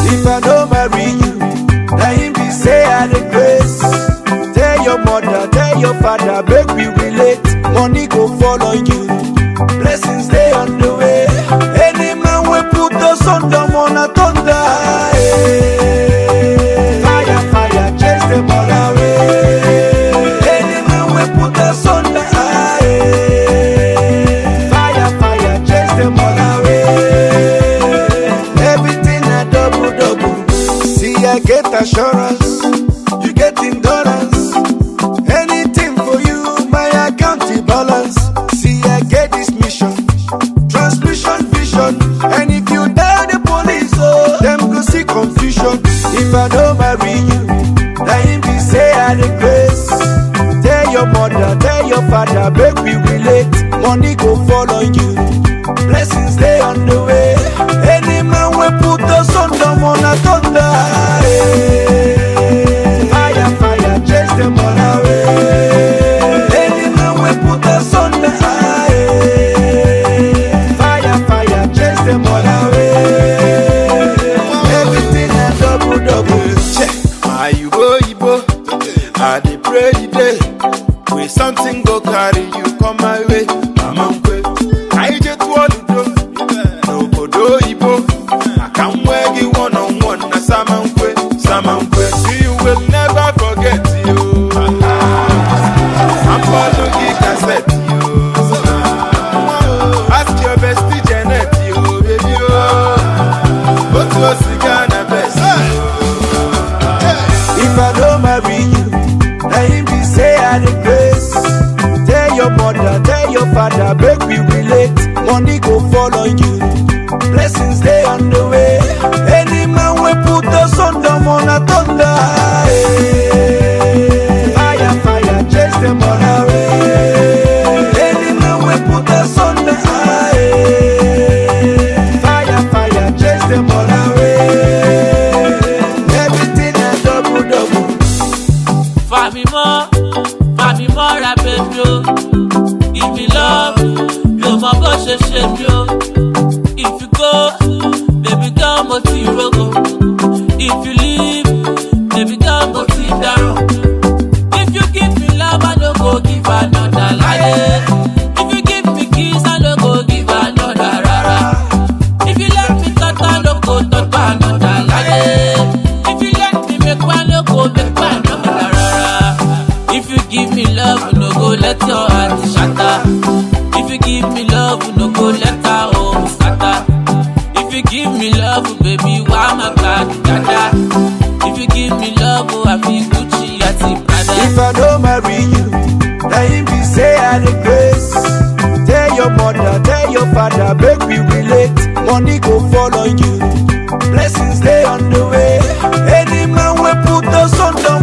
If I don't marry you, now him be say I the grace. Tell your mother, tell your father, make we relate. Money go follow you, blessings stay on the way. Any man we put us on the wanna thunder. Fire, fire, chase them all away. Any man we put us on the fire, fire, chase them all away. Everything a double, double. See, I get assurance, you get endurance. Anything for you, my account balance. See, I get this mission, transmission vision. And if you tell the police, oh, them go see confusion. If I don't marry you, now him be say I the grace. Tell your mother, tell your father, make we relate. Money go follow you, blessings stay on the way. Any man we put us on the wanna thunder. Fire, fire, chase them all away. Any man we put us on the fire, fire, chase them all away. Everything a double, double. Check my Igbo, I dey pray the day. When something go carry you come my way. Amankwe, I just want to do. No bodo Igbo, I can't wear you one on one. Na Samankwe, Samankwe. See you will never forget you. I'm gonna give cassette you. Ask your bestie Janet you, baby. Go to a cigar and best. If I don't marry you, now him be say I the grace. Tell your mother, tell your father, make we relate. Money go follow you, blessings stay on the way. Any man we put us on the wanna thunder. Fire, fire, chase them all away. Any man we put us on the fire, fire, chase them all away. Everything a double, double. Fami more, baby, oh. Give me love, no more go shame you. If you go, baby, come on to your go. If you leave, baby, come on to your. If you give me love, I don't go give another lie. If you give me kiss, I don't go give another rara. If you let me touch, I don't go touch another lie. If you let me make one, I don't go make one another rara. If you give me love, no go let your heart shatter. If you give me love, no go let our home scatter. If you give me love, baby, why my God, dada? If you give me love, oh, I feel Gucci, I see Prada. If I don't marry you, now him be say I the grace. Tell your mother, tell your father, make we relate. Money go follow you, blessings stay on the way. Any man we put us on the